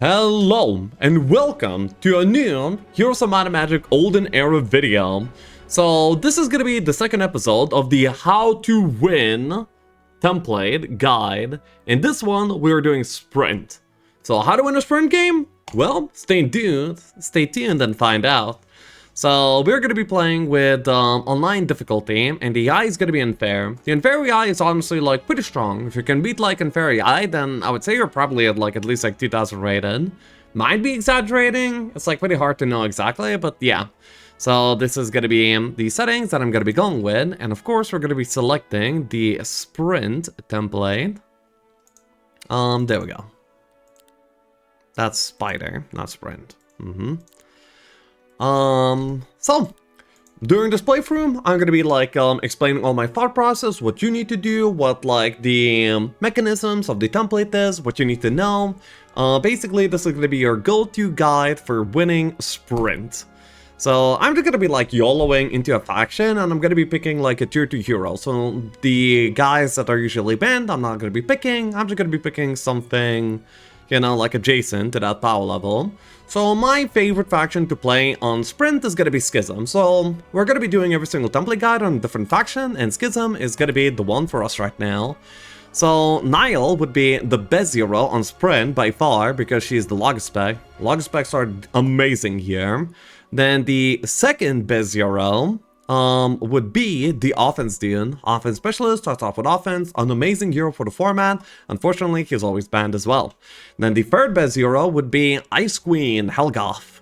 Hello and welcome to a new Heroes of Might and Magic Olden Era video. So this is gonna be the second episode of the How to Win template guide. In this one, we're doing Sprint. So how to win a Sprint game? Well, stay tuned and find out. So we're going to be playing with online difficulty, and the AI is going to be unfair. The unfair AI is honestly like pretty strong. If you can beat like unfair AI, then I would say you're probably at least 2000 rated. Might be exaggerating. It's like pretty hard to know exactly, but yeah. So this is going to be the settings that I'm going to be going with, and of course we're going to be selecting the Sprint template. There we go. That's Spider, not Sprint. So during this playthrough, I'm gonna be explaining all my thought process, what you need to do, what the mechanisms of the template is, what you need to know. Basically, this is gonna be your go-to guide for winning Sprint. So I'm just gonna be YOLOing into a faction, and I'm gonna be picking a tier 2 hero. So the guys that are usually banned, I'm not gonna be picking. I'm just gonna be picking something, adjacent to that power level. So my favorite faction to play on Sprint is gonna be Schism. So we're gonna be doing every single template guide on a different faction, and Schism is gonna be the one for us right now. So Niall would be the best hero on Sprint by far, because she's the Logispec. Logispecs are amazing here. Then the second best hero would be the Offense Dude. Offense Specialist starts off with offense, an amazing hero for the format. Unfortunately, he's always banned as well. Then the third best hero would be Ice Queen Helgoth.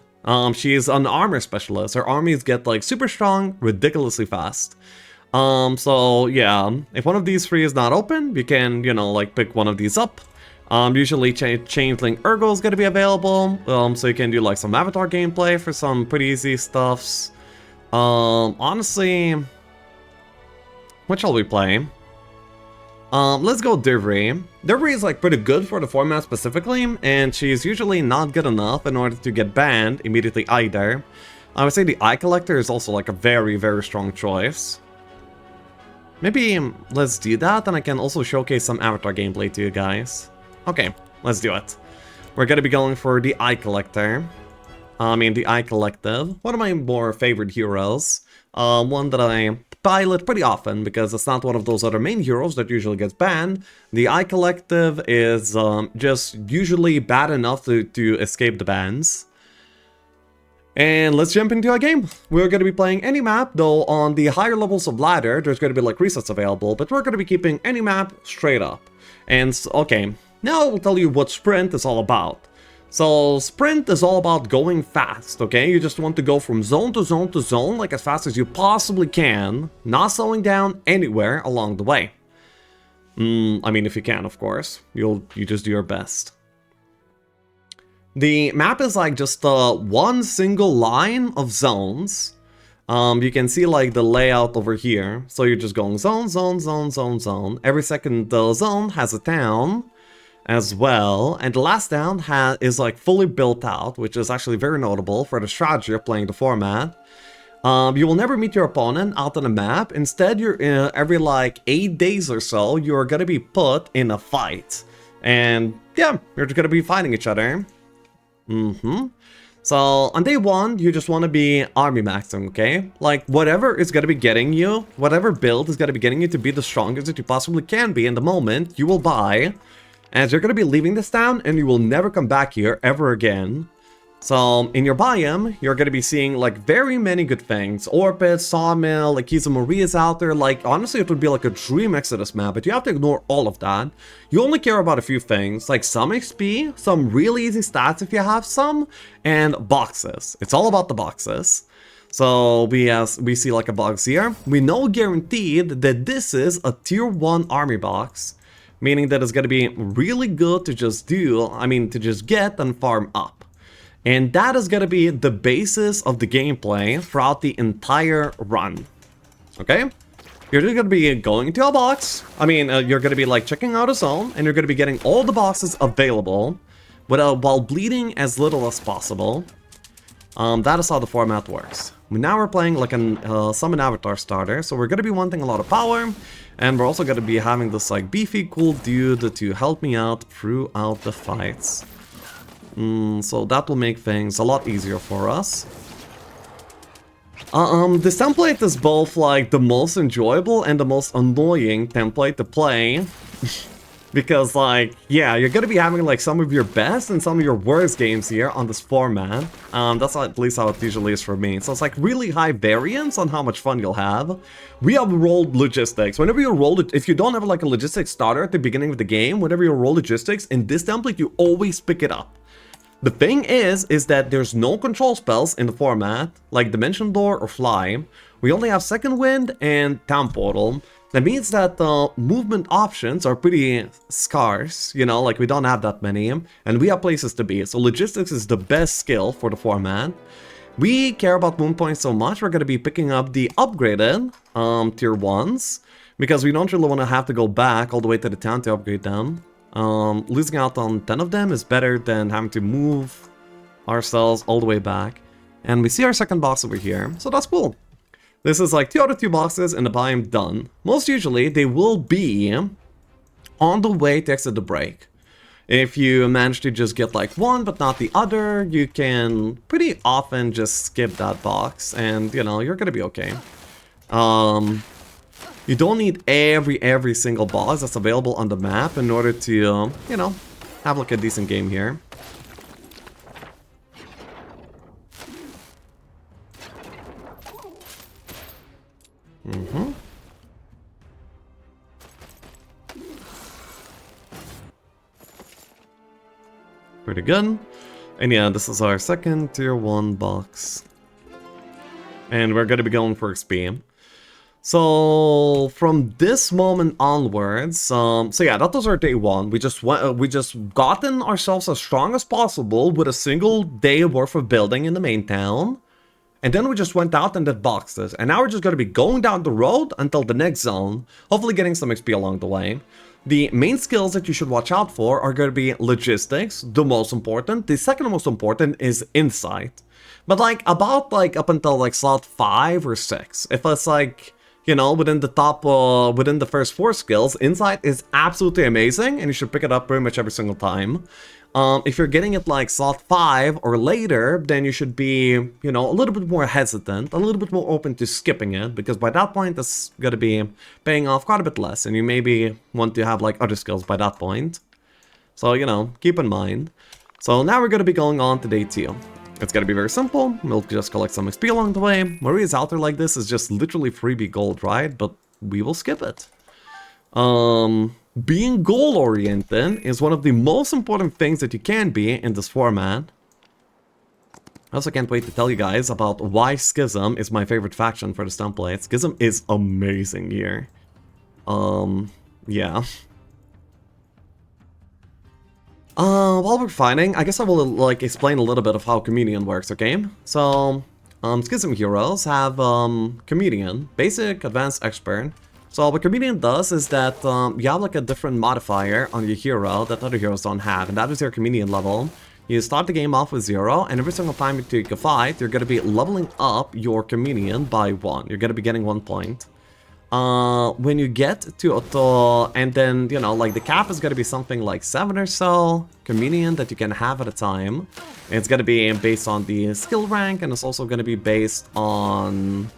She's an armor specialist. Her armies get super strong, ridiculously fast. So yeah, if one of these three is not open, you can, pick one of these up. Usually Changeling Urgo is going to be available, so you can do some avatar gameplay for some pretty easy stuffs. Honestly, what shall we play? Let's go Divri. Divri is pretty good for the format specifically, and she's usually not good enough in order to get banned immediately either. I would say the Eye Collector is also a very, very strong choice. Maybe let's do that, and I can also showcase some avatar gameplay to you guys. Okay, let's do it. We're gonna be going for the Eye Collector. The Eye Collective, one of my more favorite heroes, one that I pilot pretty often because it's not one of those other main heroes that usually gets banned. The Eye Collective is just usually bad enough to escape the bans. And let's jump into a game. We're going to be playing any map, though on the higher levels of ladder, there's going to be resets available, but we're going to be keeping any map straight up. And okay, now I'll tell you what Sprint is all about. So Sprint is all about going fast, okay? You just want to go from zone to zone to zone as fast as you possibly can, not slowing down anywhere along the way. If you can, of course. You just do your best. The map is just one single line of zones. You can see the layout over here. So you're just going zone, zone, zone, zone, zone. Every second zone has a town as well, and the last town is fully built out, which is actually very notable for the strategy of playing the format. You will never meet your opponent out on the map. Instead, you're every 8 days or so, you're gonna be put in a fight, and yeah, you're just gonna be fighting each other. So on day 1, you just want to be army maxing, okay? Whatever is gonna be getting you, whatever build is gonna be getting you to be the strongest that you possibly can be in the moment, you will buy. As you're going to be leaving this town, and you will never come back here ever again. So, in your biome, you're going to be seeing, very many good things. Orpit, Sawmill, Kizumori is out there. Honestly, it would be a dream Exodus map, but you have to ignore all of that. You only care about a few things, some XP, some really easy stats if you have some, and boxes. It's all about the boxes. So, we see a box here. We know guaranteed that this is a tier 1 army box. Meaning that it's going to be really good to just get and farm up. And that is going to be the basis of the gameplay throughout the entire run. Okay? You're just going to be going into a box. You're going to be checking out a zone, and you're going to be getting all the boxes available while bleeding as little as possible. That is how the format works. Now we're playing a summon avatar starter, so we're going to be wanting a lot of power. And we're also going to be having this beefy cool dude to help me out throughout the fights. So that will make things a lot easier for us. This template is both like the most enjoyable and the most annoying template to play. Because like, yeah, you're gonna be having like some of your best and some of your worst games here on this format. That's at least how it usually is for me. So it's like really high variance on how much fun you'll have. We have rolled logistics. Whenever you roll it, if you don't have like a logistics starter at the beginning of the game, whenever you roll logistics in this template, you always pick it up. The thing is that there's no control spells in the format, like Dimension Door or Fly. We only have Second Wind and Town Portal. That means that movement options are pretty scarce, you know, like we don't have that many, and we have places to be. So logistics is the best skill for the format. We care about moon points so much, we're going to be picking up the upgraded tier 1s, because we don't really want to have to go back all the way to the town to upgrade them. Losing out on 10 of them is better than having to move ourselves all the way back. And we see our second box over here, so that's cool. This is like 2 out of 2 boxes and the biome done. Most usually, they will be on the way to exit the break. If you manage to just get like one but not the other, you can pretty often just skip that box and, you know, you're gonna be okay. You don't need every single boss that's available on the map in order to, you know, have like a decent game here. Pretty good. And yeah, this is our second tier 1 box. And we're gonna be going for XP. So from this moment onwards, so yeah, that was our day 1. We just gotten ourselves as strong as possible with a single day worth of building in the main town. And then we just went out and did boxes. And now we're just going to be going down the road until the next zone, hopefully getting some XP along the way. The main skills that you should watch out for are going to be logistics, the most important. The second most important is insight. But like about like up until like slot 5 or 6, if it's like, you know, within the top, within the first 4 skills, insight is absolutely amazing and you should pick it up pretty much every single time. If you're getting it like slot 5 or later, then you should be, you know, a little bit more hesitant, a little bit more open to skipping it, because by that point it's going to be paying off quite a bit less, and you maybe want to have like other skills by that point. So, you know, keep in mind. So now we're going to be going on to day 2. It's going to be very simple. We'll just collect some XP along the way. Maria's altar like this is just literally freebie gold, right? But we will skip it. Being goal-oriented is one of the most important things that you can be in this format. I also can't wait to tell you guys about why Schism is my favorite faction for this template. Schism is amazing here. Yeah. While we're fighting, I guess I will like explain a little bit of how Comedian works, okay? So, Schism heroes have Comedian, Basic, Advanced, Expert. So what Comedian does is that you have like a different modifier on your hero that other heroes don't have, and that is your Comedian level. You start the game off with 0, and every single time you take a fight, you're going to be leveling up your Comedian by 1. You're going to be getting 1 point. When you get to Auto, and then, you know, like the cap is going to be something like 7 or so Comedian that you can have at a time. It's going to be based on the skill rank, and it's also going to be based on...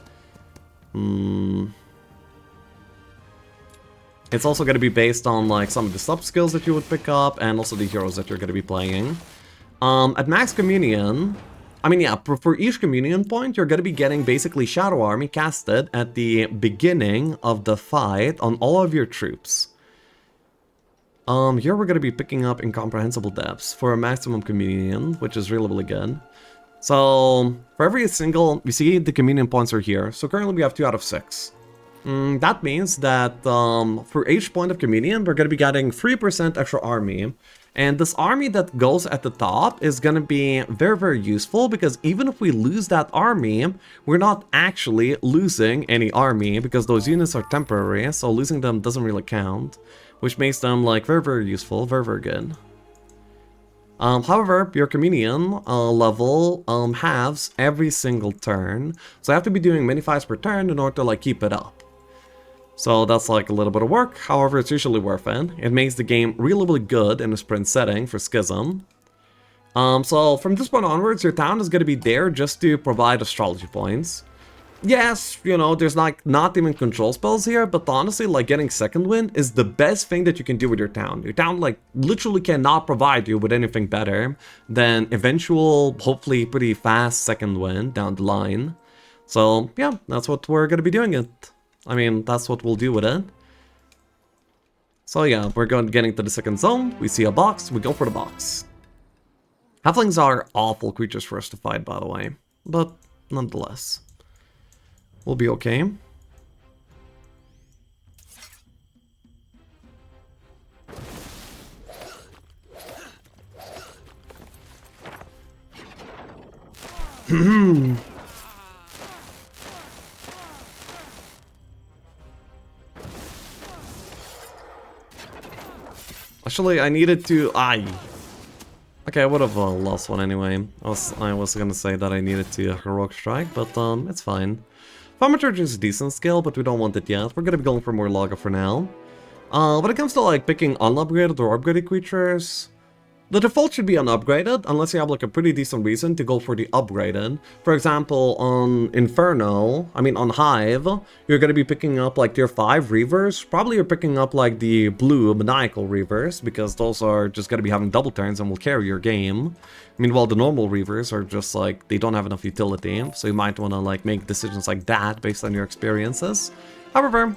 It's also going to be based on like some of the sub skills that you would pick up, and also the heroes that you're going to be playing. At max Communion, I mean, yeah, for each Communion point, you're going to be getting basically Shadow Army casted at the beginning of the fight on all of your troops. Here we're going to be picking up Incomprehensible Depths for a maximum Communion, which is really, really good. So, for every single, you see the Communion points are here, so currently we have 2 out of 6. That means that for each point of Comedian, we're going to be getting 3% extra army. And this army that goes at the top is going to be very, very useful, because even if we lose that army, we're not actually losing any army, because those units are temporary, so losing them doesn't really count, which makes them like very, very useful, very, very good. However, your Comedian level halves every single turn, so I have to be doing many fights per turn in order to like keep it up. So that's like a little bit of work, however it's usually worth it. It makes the game really, really good in a sprint setting for Schism. So from this point onwards, your town is going to be there just to provide astrology points. Yes, you know, there's like not even control spells here, but honestly, like getting second wind is the best thing that you can do with your town. Your town like literally cannot provide you with anything better than eventual, hopefully pretty fast second wind down the line. So yeah, that's what we're gonna be doing it. I mean, that's what we'll do with it. So yeah, we're getting to the second zone. We see a box, we go for the box. Halflings are awful creatures for us to fight, by the way, but nonetheless. We'll be okay. Actually, I needed to... Okay, I would have lost one anyway. I was gonna say that I needed to heroic strike, but it's fine. Thaumaturgy is a decent skill, but we don't want it yet. We're gonna be going for more Logga for now. When it comes to like picking unupgraded or upgraded creatures, the default should be unupgraded, unless you have like a pretty decent reason to go for the upgraded. For example, on Inferno, on Hive, you're gonna be picking up like tier 5 Reavers. Probably you're picking up like the blue Maniacal Reavers, because those are just gonna be having double turns and will carry your game. Meanwhile, the normal Reavers are just like, they don't have enough utility, so you might wanna like make decisions like that based on your experiences. However,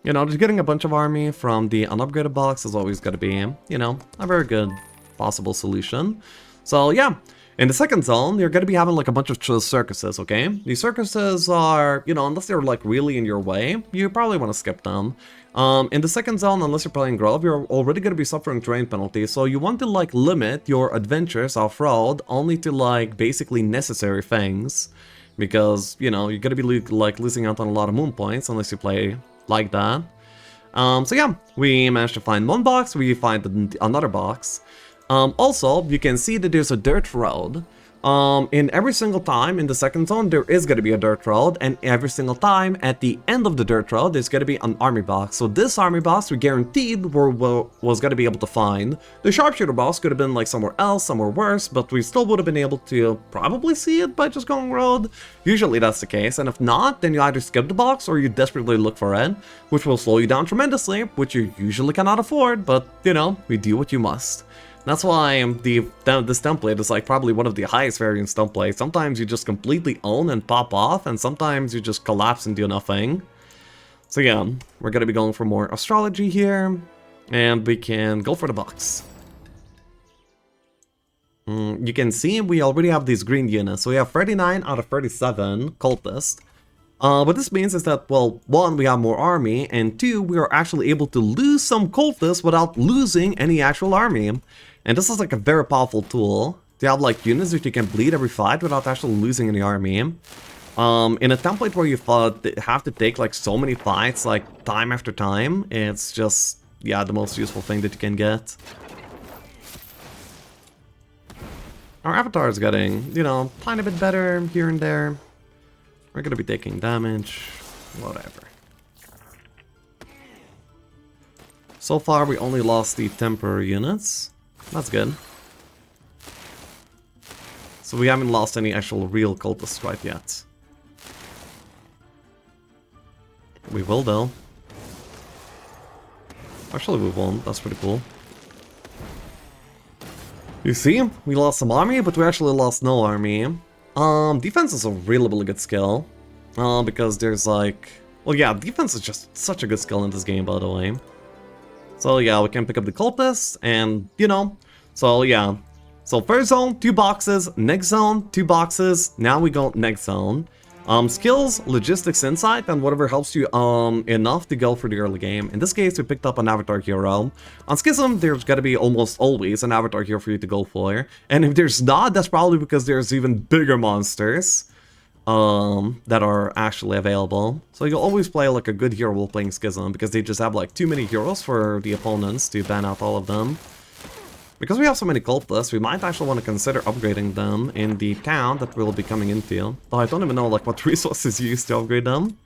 you know, just getting a bunch of army from the unupgraded box is always gonna be, you know, a very good possible solution. So yeah, in the second zone, you're gonna be having like a bunch of circuses, okay? These circuses are, you know, unless they're like really in your way, you probably want to skip them. In the second zone, unless you're playing Grove, you're already gonna be suffering terrain penalties, so you want to like limit your adventures off-road only to like basically necessary things, because, you know, you're gonna be like losing out on a lot of moon points unless you play like that. So yeah, we managed to find one box, we find another box. Also, you can see that there's a dirt road. In every single time in the second zone, there is going to be a dirt road, and every single time at the end of the dirt road, there's going to be an army box. So this army box, we guaranteed was going to be able to find. The sharpshooter box could have been like somewhere else, somewhere worse, but we still would have been able to probably see it by just going road. Usually that's the case, and if not, then you either skip the box or you desperately look for it, which will slow you down tremendously, which you usually cannot afford, but, you know, we do what you must. That's why this template is like probably one of the highest variance templates. Sometimes you just completely own and pop off, and sometimes you just collapse and do nothing. So yeah, we're gonna be going for more astrology here, and we can go for the box. You can see we already have these green units, so we have 39 out of 37 cultists. What this means is that, well, one, we have more army, and two, we are actually able to lose some cultists without losing any actual army. And this is like a very powerful tool to have like units that you can bleed every fight without actually losing any army. In a template where you have to take like so many fights like time after time, it's just, yeah, the most useful thing that you can get. Our avatar is getting, you know, a tiny bit better here and there. We're gonna be taking damage, whatever. So far we only lost the temporary units. That's good. So we haven't lost any actual real cultists right yet. We will though. Actually we won't, that's pretty cool. You see, we lost some army, but we actually lost no army. Defense is a really good skill. Because there's like... Well yeah, defense is just such a good skill in this game, by the way. So yeah, we can pick up the cultists, and, you know, so yeah. So first zone, 2 boxes, next zone, 2 boxes, now we go next zone. Skills, logistics, insight, and whatever helps you enough to go for the early game. In this case, we picked up an avatar hero. On Schism, there's gotta be almost always an avatar hero for you to go for. And if there's not, that's probably because there's even bigger monsters that are actually available. So you'll always play like a good hero while playing Schism, because they just have like too many heroes for the opponents to ban out all of them. Because we have so many cultists, we might actually want to consider upgrading them in the town that we'll be coming into. Though I don't even know like what resources you use to upgrade them.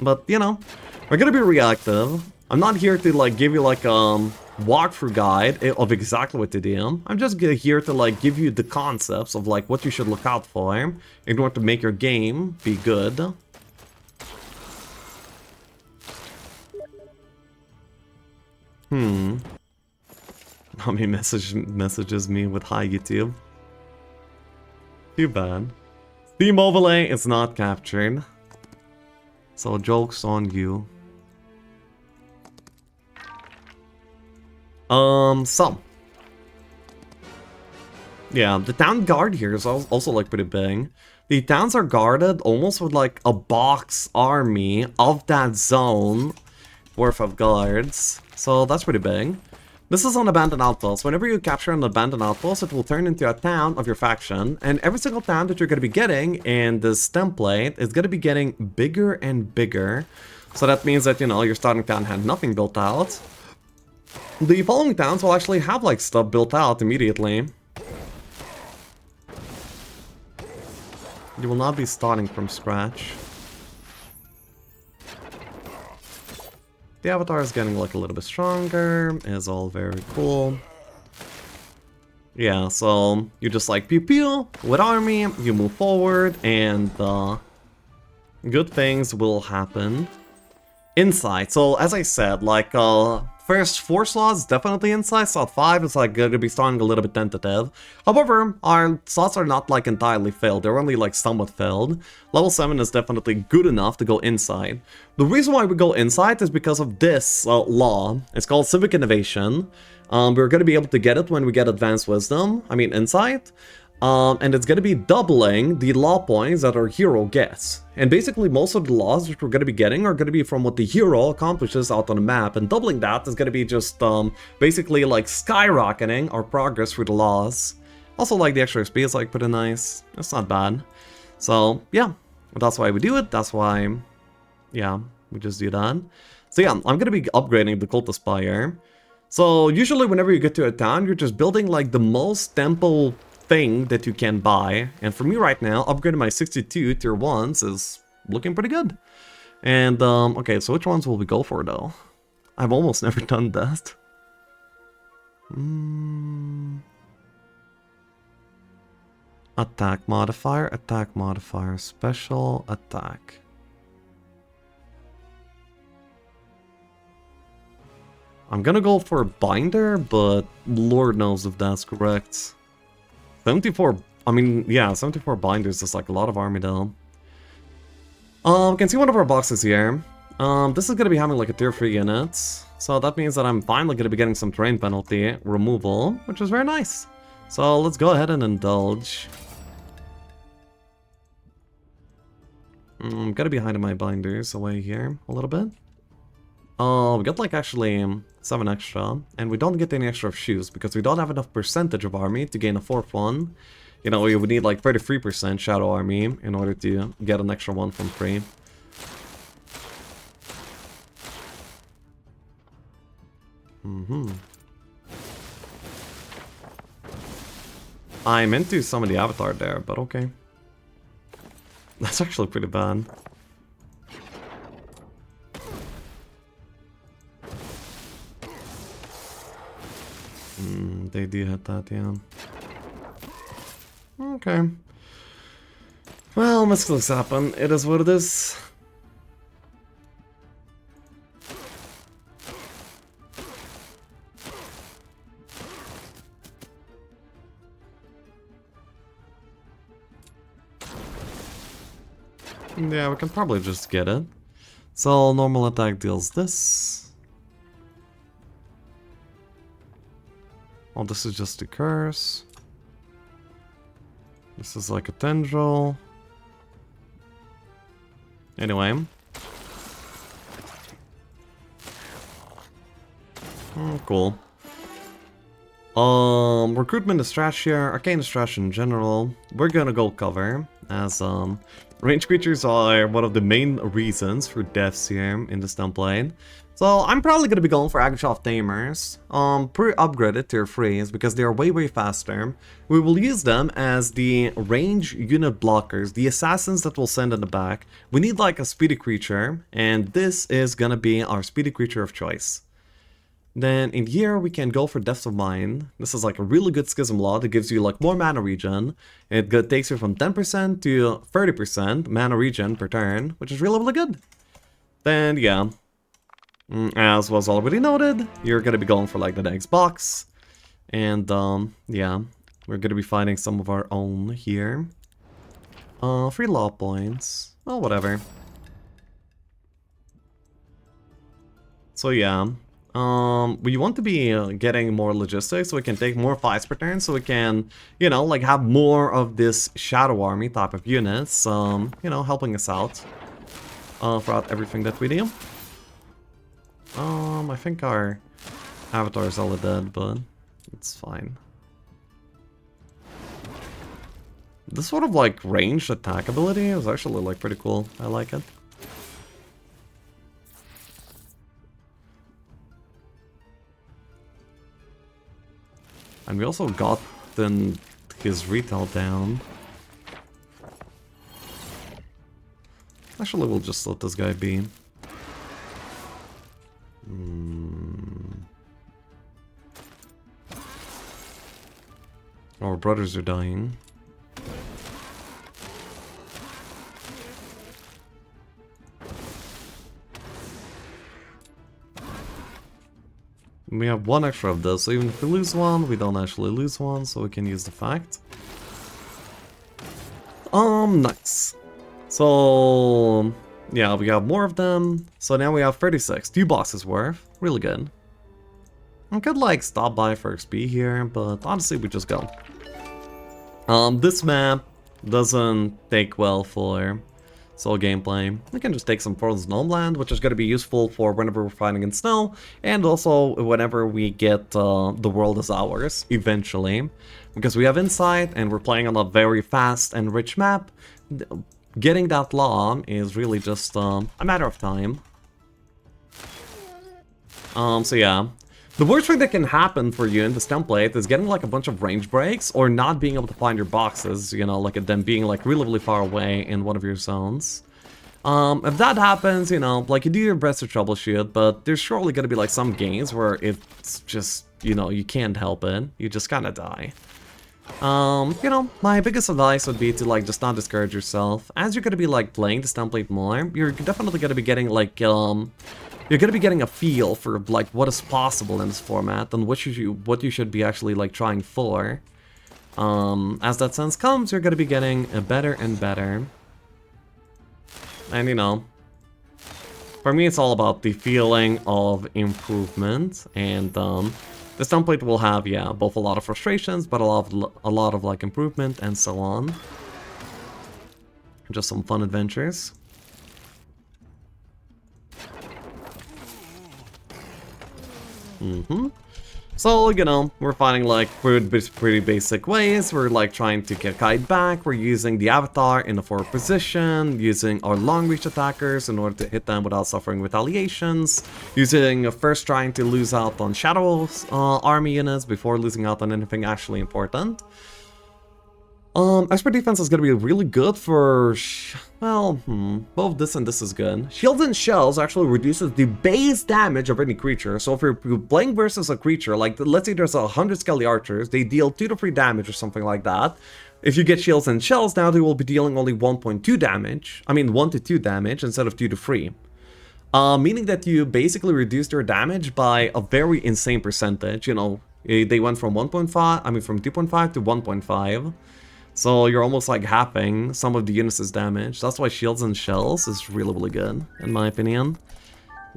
But, you know, we're gonna be reactive. I'm not here to like give you like walkthrough guide of exactly what to do. I'm just here to like give you the concepts of like what you should look out for in order to make your game be good. Nami messages me with hi YouTube. Too bad. Steam overlay is not captured. So joke's on you. So. Yeah, the town guard here is also like pretty big. The towns are guarded almost with like a box army of that zone worth of guards. So that's pretty big. This is an abandoned outpost. Whenever you capture an abandoned outpost, it will turn into a town of your faction. And every single town that you're going to be getting in this template is going to be getting bigger and bigger. So that means that, you know, your starting town had nothing built out. The following towns will actually have like stuff built out immediately. You will not be starting from scratch. The avatar is getting like a little bit stronger, is all very cool. Yeah, so you just like pew pew with army, you move forward, and good things will happen. Inside, so as I said, like first 4 slots definitely inside, slot 5 is like going to be starting a little bit tentative. However, our slots are not like entirely filled, they're only like somewhat filled. Level 7 is definitely good enough to go inside. The reason why we go inside is because of this law. It's called Civic Innovation. We're going to be able to get it when we get Advanced Wisdom, Insight. And it's going to be doubling the law points that our hero gets. And basically most of the laws which we're going to be getting are going to be from what the hero accomplishes out on the map. And doubling that is going to be just basically like skyrocketing our progress through the laws. Also like the extra XP is like pretty nice. It's not bad. So yeah, that's why we do it. That's why, yeah, we just do that. So yeah, I'm going to be upgrading the Cult Aspire. So usually whenever you get to a town, you're just building like the most temple thing that you can buy, and for me right now, upgrading my 62 tier 1s is looking pretty good. And okay, so which ones will we go for though? I've almost never done that. Attack modifier, special attack. I'm gonna go for Binder, but Lord knows if that's correct. 74, yeah, 74 binders is like a lot of army though. Can see one of our boxes here. This is gonna be having like a tier 3 unit. So that means that I'm finally gonna be getting some terrain penalty removal, which is very nice. So let's go ahead and indulge. I'm gonna be hiding my binders away here a little bit. We got like actually 7 extra, and we don't get any extra shoes because we don't have enough percentage of army to gain a 4th one. You know, we would need like 33% shadow army in order to get an extra one from free. I meant to summon the avatar there, but okay. That's actually pretty bad. They do hit that, yeah. Okay. Well, misclicks happen. It is what it is. Yeah, we can probably just get it. So, normal attack deals this. Oh, this is just a curse. This is like a tendril. Anyway. Oh, cool. Recruitment is trash here. Arcane is trash in general. We're gonna go cover, as ranged creatures are one of the main reasons for deaths here in this template. So I'm probably gonna be going for Agashoth Tamers, pre-upgraded tier 3s because they are way faster. We will use them as the range unit blockers, the assassins that we'll send in the back. We need like a speedy creature, and this is gonna be our speedy creature of choice. Then in here we can go for Depths of Mind. This is like a really good Schism Lot. It gives you like more mana regen. It takes you from 10% to 30% mana regen per turn, which is really good. Then yeah. As was already noted, you're gonna be going for like the next box. And yeah, we're gonna be finding some of our own here. 3 law points. Well, whatever. So yeah. We want to be getting more logistics so we can take more fights per turn, so we can, you know, like have more of this Shadow Army type of units, you know, helping us out throughout everything that we do. I think our avatar is all dead, but it's fine. This sort of like ranged attack ability is actually like pretty cool. I like it. And we also got his retail down. Actually, we'll just let this guy be. Our brothers are dying. We have one extra of this, so even if we lose one, we don't actually lose one, so we can use the fact. Nice. So, yeah, we have more of them. So now we have 36, 2 boxes worth. Really good. I could like stop by for XP here, but honestly we just go. This map doesn't take well for soul gameplay. We can just take some Frozen Gnomeland, which is going to be useful for whenever we're fighting in snow, and also whenever we get the world is ours, eventually. Because we have insight, and we're playing on a very fast and rich map, getting that law is really just a matter of time. So yeah. The worst thing that can happen for you in this template is getting like a bunch of range breaks or not being able to find your boxes, you know, like them being like really far away in one of your zones. If that happens, you know, like you do your best to troubleshoot, but there's surely gonna be like some games where it's just, you know, you can't help it. You just kinda die. You know, my biggest advice would be to like just not discourage yourself. As you're gonna be like playing this template more, you're definitely gonna be getting like, you're gonna be getting a feel for like what is possible in this format and what you should be actually like trying for. As that sense comes, you're gonna be getting better and better. And you know, for me it's all about the feeling of improvement, and this template will have, yeah, both a lot of frustrations, but a lot of like improvement and so on. Just some fun adventures. So, you know, we're finding like pretty basic ways. We're like trying to get Kite back. We're using the avatar in the forward position, using our long reach attackers in order to hit them without suffering retaliations, using first trying to lose out on Shadow's army units before losing out on anything actually important. Expert defense is going to be really good for, well, both this and this is good. Shields and Shells actually reduces the base damage of any creature. So if you're playing versus a creature, like let's say there's 100 Skelly Archers, they deal 2 to 3 damage or something like that. If you get Shields and Shells, now they will be dealing only 1.2 damage. I mean 1 to 2 damage instead of 2 to 3. Meaning that you basically reduced their damage by a very insane percentage. You know, they went from 1.5, I mean from 2.5 to 1.5. So you're almost like halving some of the units' damage. That's why Shields and Shells is really good, in my opinion.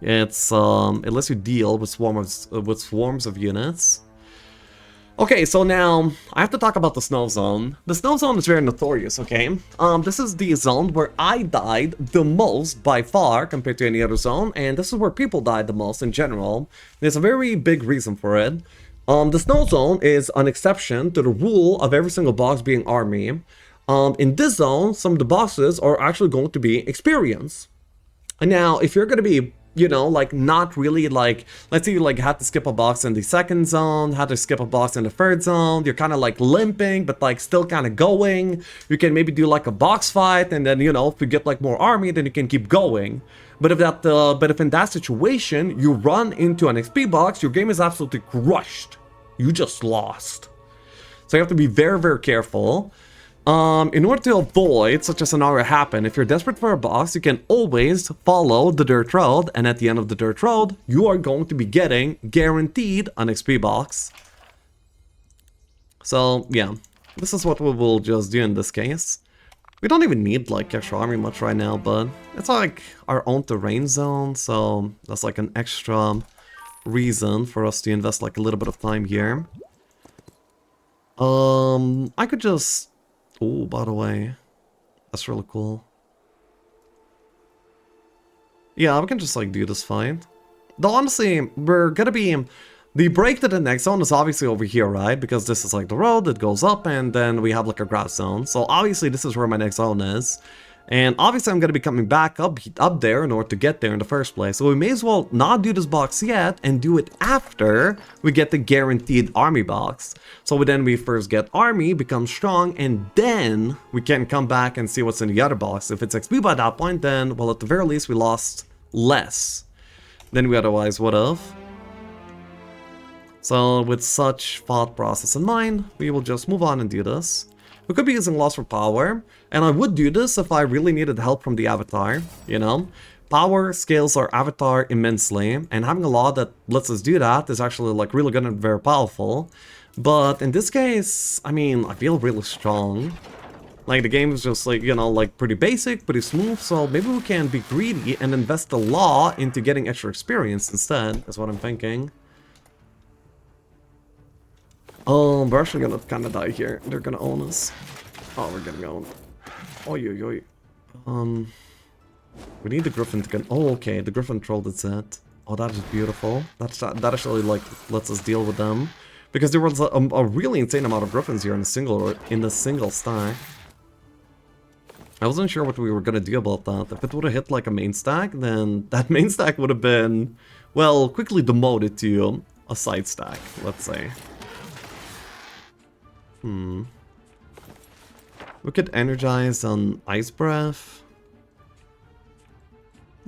It's it lets you deal with swarms of units. Okay, so now I have to talk about the Snow Zone. The Snow Zone is very notorious, okay? This is the zone where I died the most by far compared to any other zone, and this is where people died the most in general. There's a very big reason for it. The Snow Zone is an exception to the rule of every single box being army. In this zone, some of the bosses are actually going to be experience. And now, if you're going to be you know, like not really like, let's say you like had to skip a box in the second zone, had to skip a box in the third zone, you're kind of like limping, but like still kind of going. You can maybe do like a box fight, and then, you know, if you get like more army, then you can keep going. But if in that situation you run into an XP box, your game is absolutely crushed. You just lost. So you have to be very, very careful. In order to avoid such a scenario happen, if you're desperate for a box, you can always follow the dirt road, and at the end of the dirt road, you are going to be getting guaranteed an XP box. So yeah, this is what we will just do in this case. We don't even need like extra army much right now, but it's like our own terrain zone, so that's like an extra reason for us to invest like a little bit of time here. I could just... Oh, by the way, that's really cool. Yeah, we can just like do this fight. Though honestly, we're gonna be... The break to the next zone is obviously over here, right? Because this is like the road that goes up, and then we have like a grass zone. So obviously this is where my next zone is. And obviously I'm going to be coming back up there in order to get there in the first place. So we may as well not do this box yet and do it after we get the guaranteed army box. So then we first get army, become strong, and then we can come back and see what's in the other box. If it's XP by that point, then, well, at the very least we lost less than we otherwise would have. So with such thought process in mind, we will just move on and do this. We could be using Lost for Power, and I would do this if I really needed help from the avatar, you know? Power scales our avatar immensely, and having a law that lets us do that is actually like really good and very powerful. But in this case, I mean, I feel really strong. Like the game is just like, you know, like pretty basic, pretty smooth, so maybe we can be greedy and invest the law into getting extra experience instead, is what I'm thinking. We're actually gonna kind of die here. They're gonna own us. Oh, we're getting owned. Oi, oi, oi. We need the Griffin to get... Oh, okay, the Griffin trolled its set. Oh, that is beautiful. That actually, like, lets us deal with them. Because there was a really insane amount of Griffins here in a single stack. I wasn't sure what we were gonna do about that. If it would have hit, like, a main stack, then that main stack would have been, well, quickly demoted to a side stack, let's say. We could energize on Ice Breath.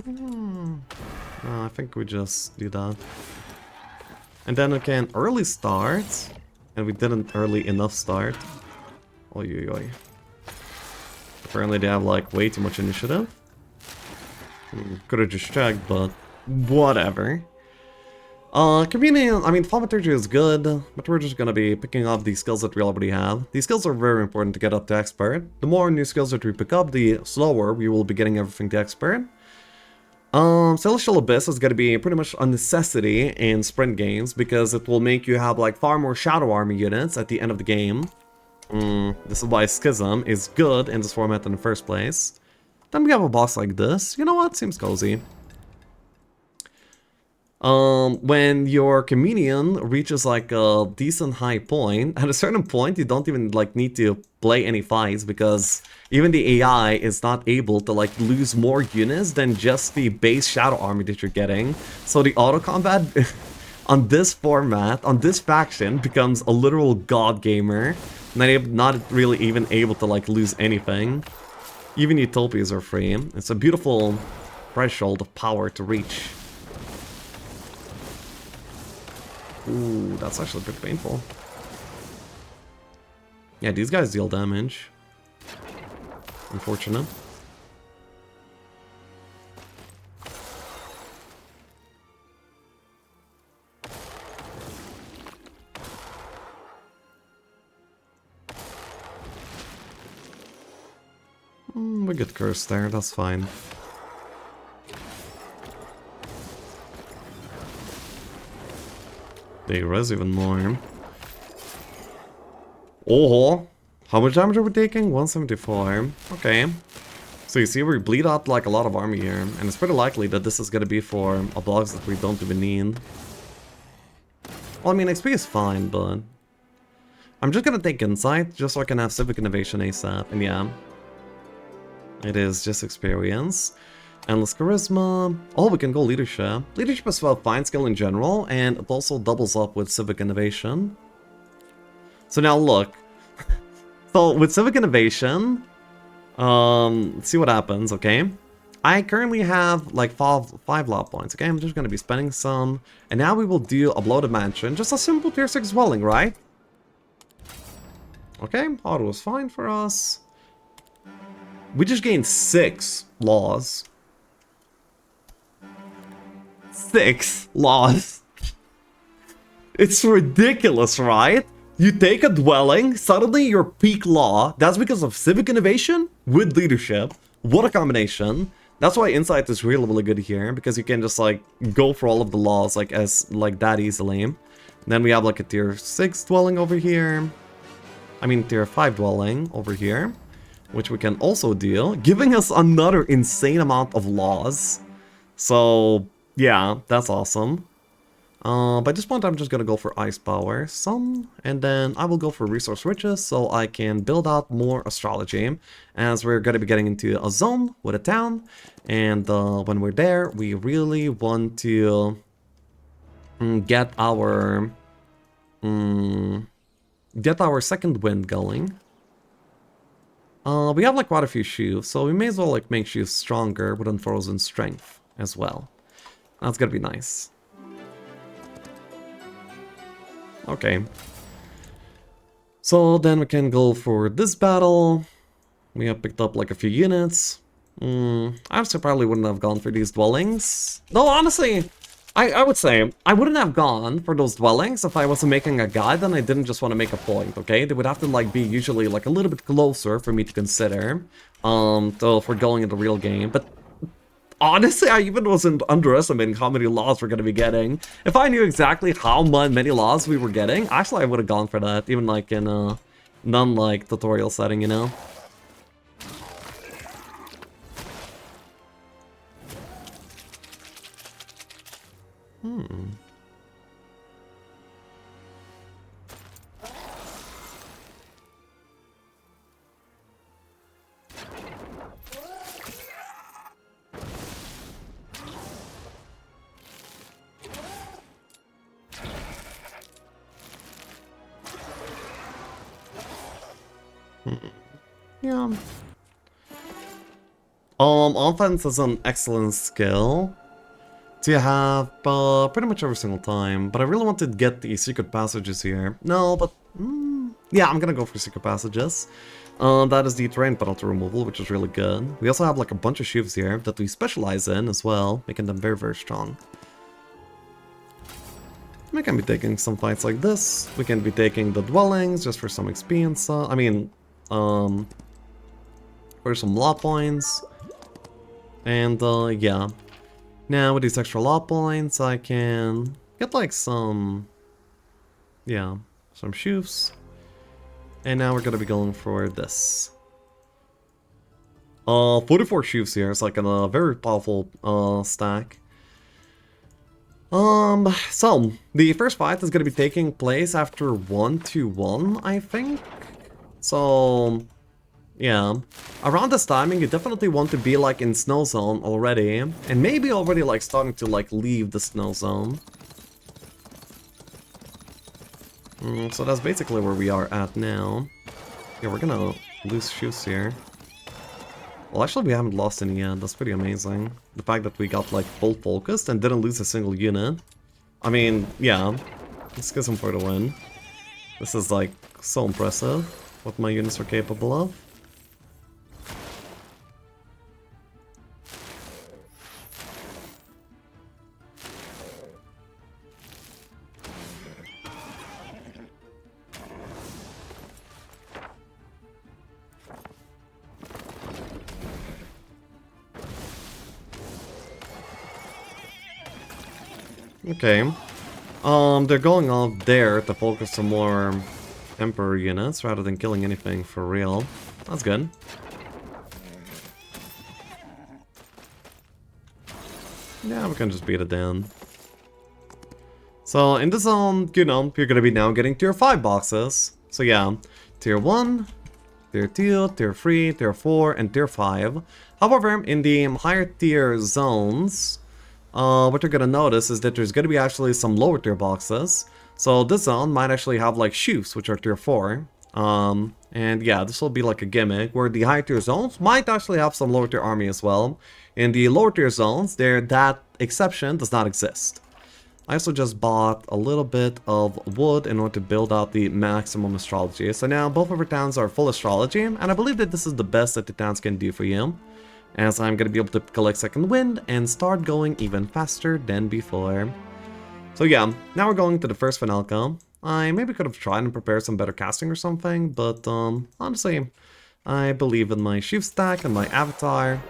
No, I think we just do that. And then we can early start. And we didn't early enough start. Oi, oi, oi. Apparently they have like way too much initiative. Could have just checked, but whatever. Communion, I mean, Thaumaturgy is good, but we're just gonna be picking up the skills that we already have. These skills are very important to get up to Expert. The more new skills that we pick up, the slower we will be getting everything to Expert. Celestial Abyss is gonna be pretty much a necessity in sprint games, because it will make you have, like, far more Shadow Army units at the end of the game. This is why Schism is good in this format in the first place. Then we have a boss like this. You know what? Seems cozy. When your Communion reaches like a decent high point, at a certain point you don't even like need to play any fights, because even the AI is not able to like lose more units than just the base Shadow Army that you're getting. So the auto combat on this format, on this faction, becomes a literal god gamer, not really even able to like lose anything. Even Utopias are free. It's a beautiful threshold of power to reach. Ooh, that's actually a bit painful. Yeah, these guys deal damage. Unfortunate. We get cursed there, that's fine. They res even more. Oh, how much damage are we taking? 174. Okay. So you see, we bleed out like a lot of army here, and it's pretty likely that this is gonna be for a box that we don't even need. Well, I mean, XP is fine, but I'm just gonna take Insight just so I can have Civic Innovation ASAP, and yeah, it is just experience. Endless Charisma. Oh, we can go Leadership. Leadership is a fine skill in general, and it also doubles up with Civic Innovation. So now look. So with Civic Innovation, let's see what happens, okay? I currently have like five law points, okay? I'm just gonna be spending some. And now we will do a Bloated Mansion. Just a simple tier 6 dwelling, right? Okay, auto is fine for us. We just gained 6 laws. 6 laws. It's ridiculous, right? You take a dwelling, suddenly your peak law. That's because of Civic Innovation with Leadership. What a combination. That's why Insight is really, really good here, because you can just like go for all of the laws like that easily. And then we have like a tier 6 dwelling over here. I mean tier 5 dwelling over here, which we can also deal, giving us another insane amount of laws. So yeah, that's awesome. By this point, I'm just gonna go for Ice Power, some, and then I will go for Resource Riches so I can build out more Astrology, as we're gonna be getting into a zone with a town, and when we're there, we really want to get our second wind going. We have like quite a few sheaves, so we may as well like make sheaves stronger with Unfrozen Strength as well. That's gonna be nice. Okay. So then we can go for this battle. We have picked up like a few units. I honestly probably wouldn't have gone for these dwellings. No, honestly, I would say I wouldn't have gone for those dwellings if I wasn't making a guide and I didn't just want to make a point, okay? They would have to like be usually like a little bit closer for me to consider. So if we're going in the real game. But honestly, I even wasn't underestimating how many laws we're going to be getting. If I knew exactly how many laws we were getting, actually I would have gone for that, even like in a non-like tutorial setting, you know? Yeah. Offense is an excellent skill to have pretty much every single time, but I really want to get the secret passages here. No, but yeah, I'm gonna go for secret passages. That is the terrain penalty removal, which is really good. We also have like a bunch of sheaves here that we specialize in as well, making them very, very strong. We can be taking some fights like this. We can be taking the dwellings just for some experience. I mean, for some law points. And yeah. Now with these extra law points, I can get like some, yeah, some sheaves. And now we're gonna be going for this. 44 sheaves here. It's like a very powerful stack. So the first fight is gonna be taking place after 1-1, I think. So yeah, around this timing you definitely want to be like in snow zone already, and maybe already like starting to like leave the snow zone. So that's basically where we are at now. Yeah, we're gonna lose shoes here. Well, actually we haven't lost any yet. That's pretty amazing. The fact that we got like full focused and didn't lose a single unit. I mean, yeah, let's get some for the win. This is like so impressive what my units are capable of. Okay. They're going off there to focus on more Emperor units rather than killing anything for real. That's good. Yeah, we can just beat it down. So in the zone, you know, you're gonna be now getting tier 5 boxes. So yeah, tier 1, tier 2, tier 3, tier 4, and tier 5. However, in the higher tier zones, what you're gonna notice is that there's gonna be actually some lower tier boxes. So this zone might actually have like shoes, which are tier 4. And yeah, this will be like a gimmick where the higher tier zones might actually have some lower tier army as well. In the lower tier zones, that exception does not exist. I also just bought a little bit of wood in order to build out the maximum astrology. So now both of our towns are full astrology, and I believe that this is the best that the towns can do for you, as I'm going to be able to collect second wind and start going even faster than before. So yeah, now we're going to the first Finalka. I maybe could have tried and prepared some better casting or something, but honestly, I believe in my shift stack and my avatar.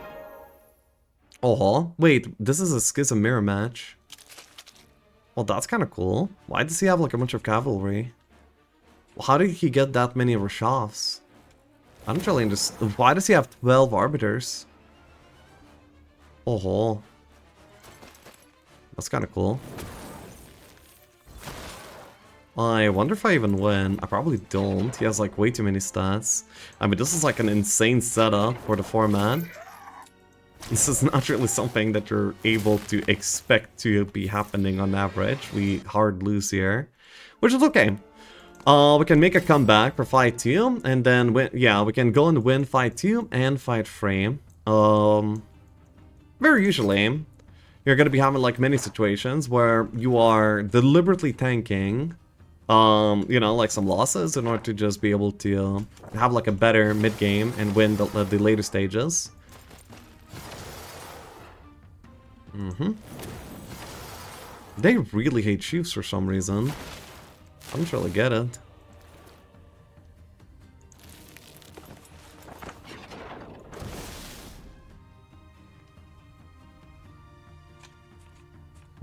Oh, wait, this is a Schism mirror match. Well, that's kind of cool. Why does he have like a bunch of cavalry? How did he get that many Rashafs? I don't really understand. Why does he have 12 arbiters? Oh, that's kind of cool. I wonder if I even win. I probably don't. He has like way too many stats. I mean, this is like an insane setup for the format. This is not really something that you're able to expect to be happening on average. We hard lose here, which is okay. We can make a comeback for fight 2, and then win. Yeah, we can go and win fight 2 and fight 3. Very usually, you're gonna be having like many situations where you are deliberately tanking, you know, like some losses in order to just be able to have like a better mid game and win the later stages. They really hate chiefs for some reason. I don't really get it.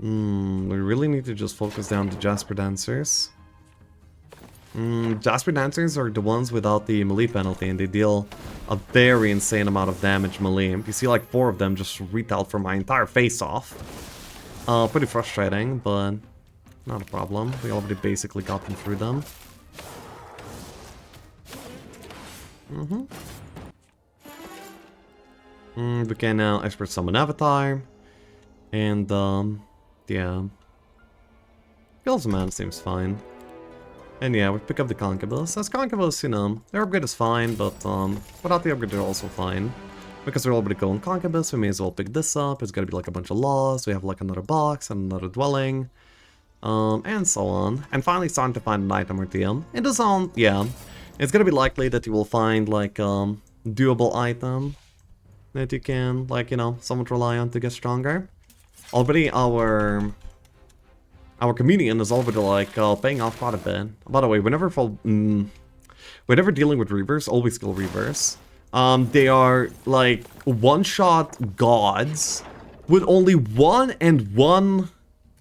We really need to just focus down the Jasper Dancers. Jasper Dancers are the ones without the melee penalty, and they deal a very insane amount of damage melee. You see like 4 of them just retailed for my entire face off. Pretty frustrating, but not a problem. We already basically got them through them. We can now expert summon Avatar. And, yeah. Kills Man seems fine. And yeah, we pick up the Concubus. As Concubus, you know, their upgrade is fine, but without the upgrade they're also fine. Because we're already going Concubus, we may as well pick this up. It's gonna be like a bunch of laws. We have like another box and another dwelling. And so on. And finally starting to find an item or two. In the zone, yeah, it's gonna be likely that you will find like doable item that you can, like, you know, somewhat rely on to get stronger. Already our comedian is already like paying off quite a bit. By the way, whenever dealing with Reavers, always kill Reavers. They are like one-shot gods with only one and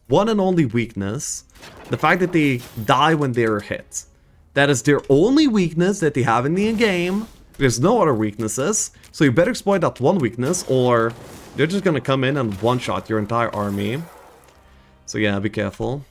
only weakness. The fact that they die when they are hit. That is their only weakness that they have in the game. There's no other weaknesses, so you better exploit that one weakness, or they're just gonna come in and one-shot your entire army. So yeah, be careful.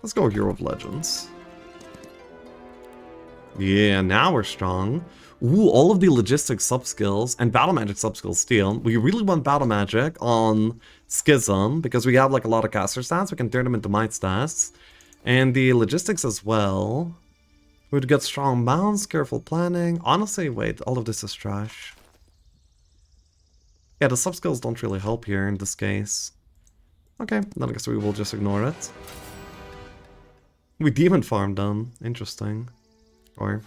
Let's go Hero of Legends. Yeah, now we're strong. Ooh, all of the logistics sub-skills and battle magic sub-skills still. We really want battle magic on Schism because we have like a lot of caster stats. We can turn them into might stats. And the logistics as well. We'd get strong bounce, careful planning. Honestly, wait, all of this is trash. Yeah, the sub-skills don't really help here in this case. Okay, then I guess we will just ignore it. We demon farmed them. Interesting. Or...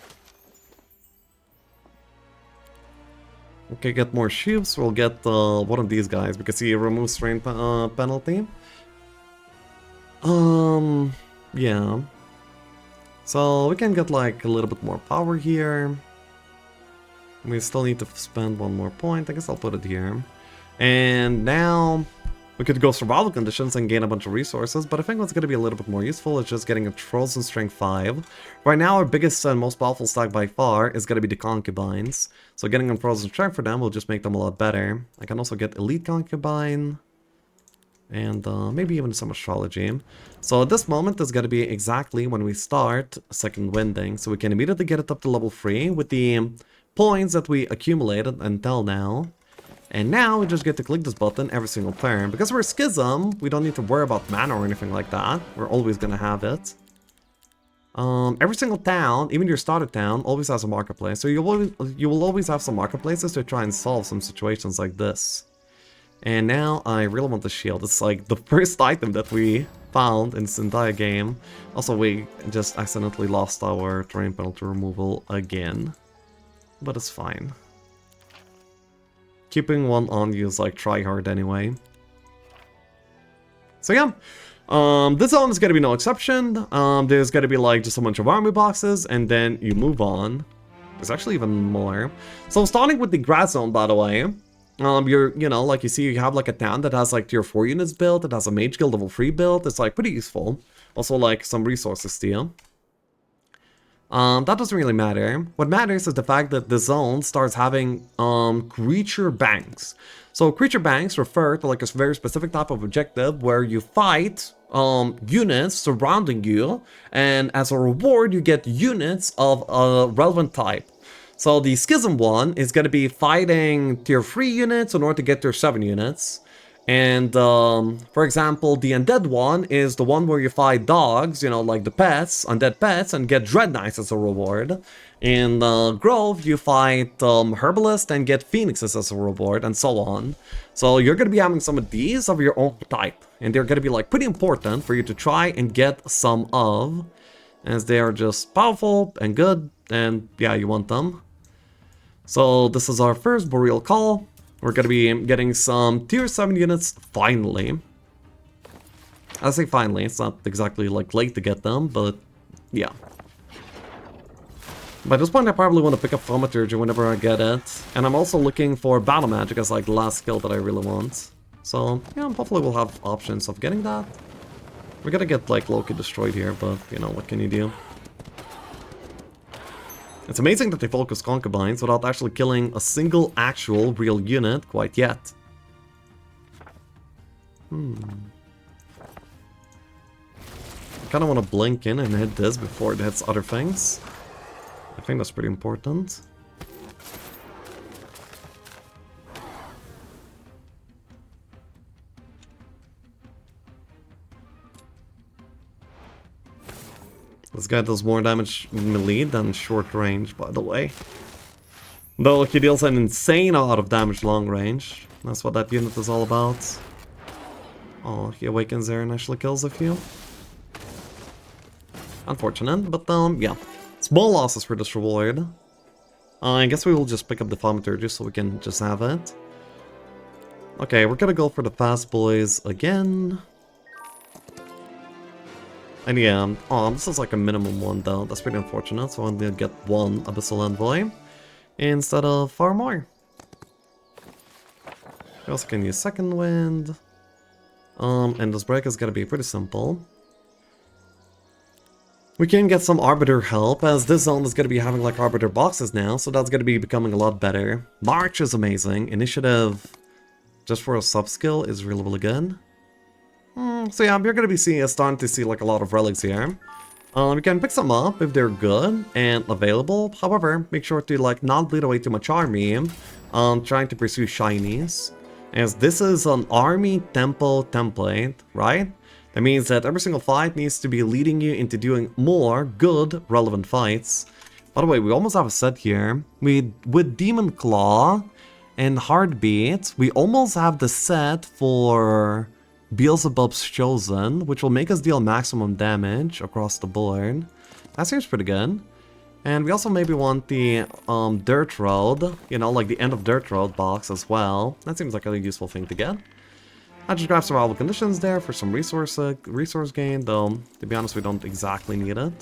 okay, get more shields. We'll get one of these guys because he removes strain penalty. Yeah. So we can get like a little bit more power here. We still need to spend one more point. I guess I'll put it here. And now We could go survival conditions and gain a bunch of resources, but I think what's going to be a little bit more useful is just getting a Trolls and Strength 5. Right now, our biggest and most powerful stack by far is going to be the Concubines. So getting them Trolls and Strength for them will just make them a lot better. I can also get Elite Concubine, and maybe even some Astrology. So at this moment is going to be exactly when we start Second Winding, so we can immediately get it up to level 3 with the points that we accumulated until now. And now we just get to click this button every single turn. Because we're Schism, we don't need to worry about mana or anything like that. We're always gonna have it. Every single town, even your starter town, always has a marketplace. So you will always have some marketplaces to try and solve some situations like this. And now I really want the shield. It's like the first item that we found in this entire game. Also, we just accidentally lost our terrain penalty removal again. But it's fine. Keeping one on you is like try hard anyway. So yeah, this zone is gonna be no exception. There's gonna be like just a bunch of army boxes, and then you move on. There's actually even more. So starting with the grass zone, by the way, you know, like you see, you have like a town that has like tier 4 units built. It has a mage guild level 3 built. It's like pretty useful. Also like some resources steal. That doesn't really matter. What matters is the fact that the zone starts having creature banks. So creature banks refer to like a very specific type of objective where you fight units surrounding you, and as a reward you get units of a relevant type. So the Schism one is going to be fighting tier 3 units in order to get tier 7 units. And, for example, the Undead one is the one where you fight dogs, you know, like the pets, undead pets, and get Dread Knights as a reward. In Grove, you fight Herbalist and get Phoenixes as a reward, and so on. So you're going to be having some of these of your own type, and they're going to be, like, pretty important for you to try and get some of, as they are just powerful and good, and, yeah, you want them. So this is our first Boreal Call. We're going to be getting some tier 7 units, finally. I say finally, it's not exactly like late to get them, but yeah. By this point I probably want to pick up Thaumaturgy whenever I get it. And I'm also looking for Battle Magic as like the last skill that I really want. So yeah, hopefully we'll have options of getting that. We're gonna get like Loki destroyed here, but you know, what can you do? It's amazing that they focus Concubines without actually killing a single actual real unit quite yet. I kinda wanna blink in and hit this before it hits other things. I think that's pretty important. This guy does more damage melee than short range, by the way. Though he deals an insane amount of damage long range. That's what that unit is all about. Oh, he awakens there and actually kills a few. Unfortunate, but yeah. Small losses for this reward. I guess we will just pick up the Thaumaturgy so we can just have it. Okay, we're gonna go for the fast boys again. And yeah, this is like a minimum one though, that's pretty unfortunate, so I'm gonna get one Abyssal Envoy instead of far more. We also can use Second Wind. And this break is gonna be pretty simple. We can get some Arbiter help, as this zone is gonna be having like Arbiter boxes now, so that's gonna be becoming a lot better. March is amazing, Initiative, just for a sub-skill, is really, really good. So yeah, you're gonna be starting to see like a lot of relics here. You can pick some up if they're good and available. However, make sure to like not bleed away too much army. Trying to pursue shinies, as this is an army tempo template, right? That means that every single fight needs to be leading you into doing more good, relevant fights. By the way, we almost have a set here. With Demon Claw and Heartbeat, we almost have the set for Beelzebub's Chosen, which will make us deal maximum damage across the board. That seems pretty good. And we also maybe want the Dirt Road, you know, like the End of Dirt Road box as well. That seems like a useful thing to get. I just grabbed survival conditions there for some resource gain, though, to be honest, we don't exactly need it.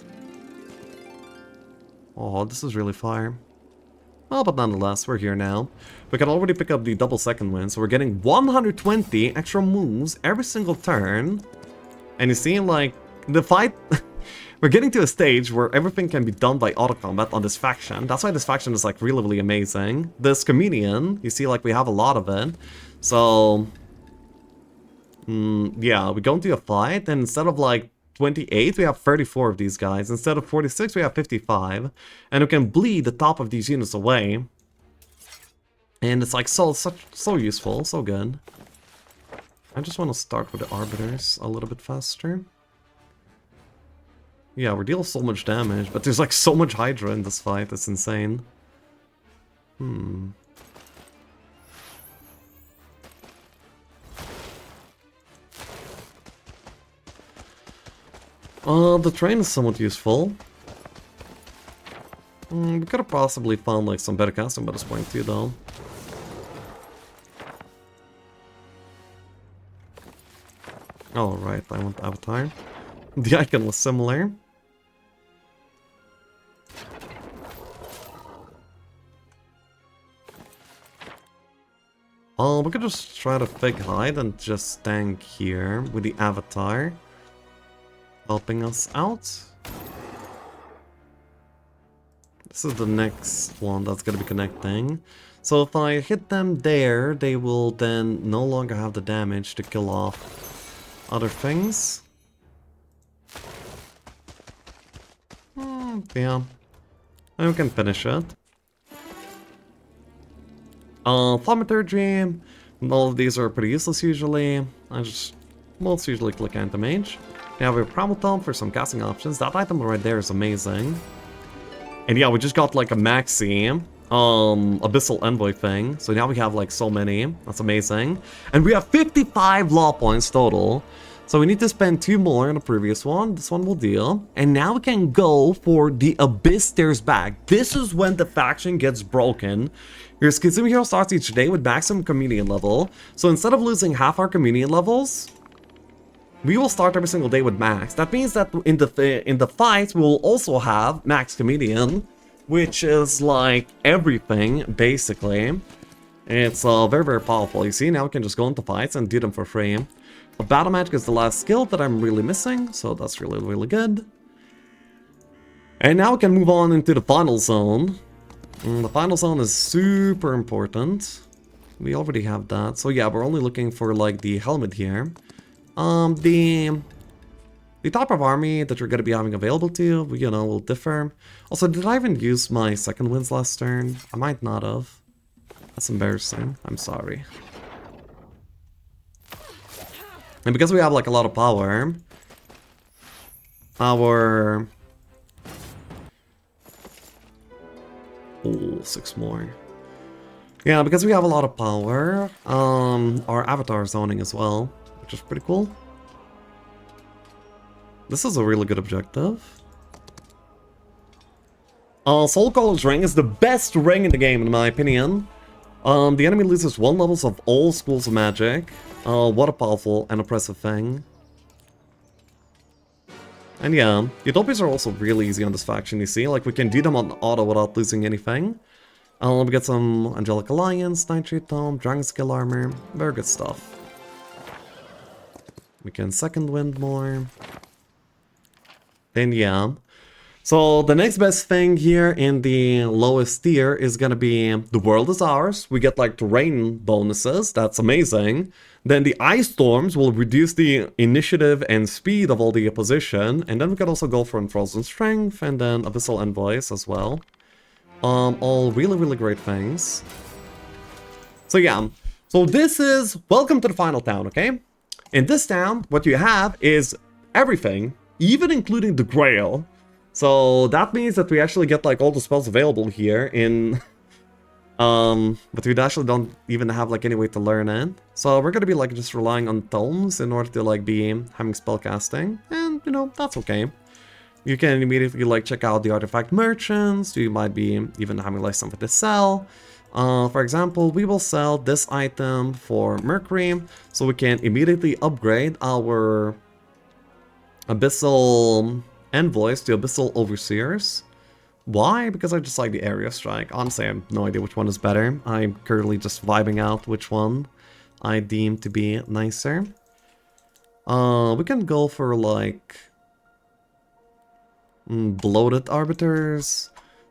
Oh, this is really fire. Well, but nonetheless, we're here now. We can already pick up the double second win, so we're getting 120 extra moves every single turn. And you see, like, the fight... We're getting to a stage where everything can be done by auto-combat on this faction. That's why this faction is, like, really, really amazing. This Comedian, you see, like, we have a lot of it. So... yeah, we go into a fight, and instead of, like, 28, we have 34 of these guys. Instead of 46, we have 55. And we can bleed the top of these units away. And it's, like, so useful, so good. I just want to start with the Arbiters a little bit faster. Yeah, we're dealing so much damage, but there's like so much Hydra in this fight, it's insane. The train is somewhat useful. We could have possibly found like some better casting by this point too, though. Oh, right, I want Avatar. The icon was similar. We could just try to fake hide and just stand here with the Avatar helping us out. This is the next one that's gonna be connecting. So if I hit them there, they will then no longer have the damage to kill off other things. Yeah. And we can finish it. Thaumaturgy. All of these are pretty useless usually. I just most usually click Anti-Mage. Now we have Primal Tome for some casting options. That item right there is amazing. And yeah, we just got like a maxi Abyssal Envoy thing. So now we have like so many. That's amazing. And we have 55 law points total. So we need to spend 2 more in the previous one. This one will deal. And now we can go for the Abyss Stares Back. This is when the faction gets broken. Your Schism Hero starts each day with maximum Comedian level. So instead of losing half our Comedian levels, we will start every single day with max. That means that in the fights, we will also have max Comedian, which is like everything, basically. It's very, very powerful. You see, now we can just go into fights and do them for free. But Battle Magic is the last skill that I'm really missing, so that's really, really good. And now we can move on into the final zone. The final zone is super important. We already have that. So yeah, we're only looking for like the helmet here. The type of army that you're going to be having available to you, you know, will differ. Also, did I even use my second winds last turn? I might not have. That's embarrassing. I'm sorry. And because we have like a lot of power, our... Oh, 6 more. Yeah, because we have a lot of power, our avatar zoning as well, which is pretty cool. This is a really good objective. Soul Caller's ring is the best ring in the game, in my opinion. The enemy loses 1 levels of all schools of magic. What a powerful and oppressive thing. And yeah, Utopias are also really easy on this faction, you see. Like, we can do them on auto without losing anything. We get some Angelic Alliance, Nitrate Tome, Dragon Skill Armor. Very good stuff. We can second wind more. And yeah. So the next best thing here in the lowest tier is gonna be the world is ours. We get like terrain bonuses, that's amazing. Then the ice storms will reduce the initiative and speed of all the opposition. And then we can also go for Unfrozen Strength and then Abyssal Envoys as well. All really, really great things. So yeah, so this is welcome to the final town, okay? In this town, what you have is everything, even including the Grail. So that means that we actually get like all the spells available here in... but we actually don't even have like any way to learn it. So we're gonna be like just relying on tomes in order to like be having spell casting. And you know, that's okay. You can immediately like check out the artifact merchants. You might be even having like something to sell. For example, we will sell this item for Mercury. So we can immediately upgrade our Abyssal Envoys to Abyssal Overseers. Why? Because I just like the area strike. Honestly, I have no idea which one is better. I'm currently just vibing out which one I deem to be nicer. We can go for like bloated arbiters.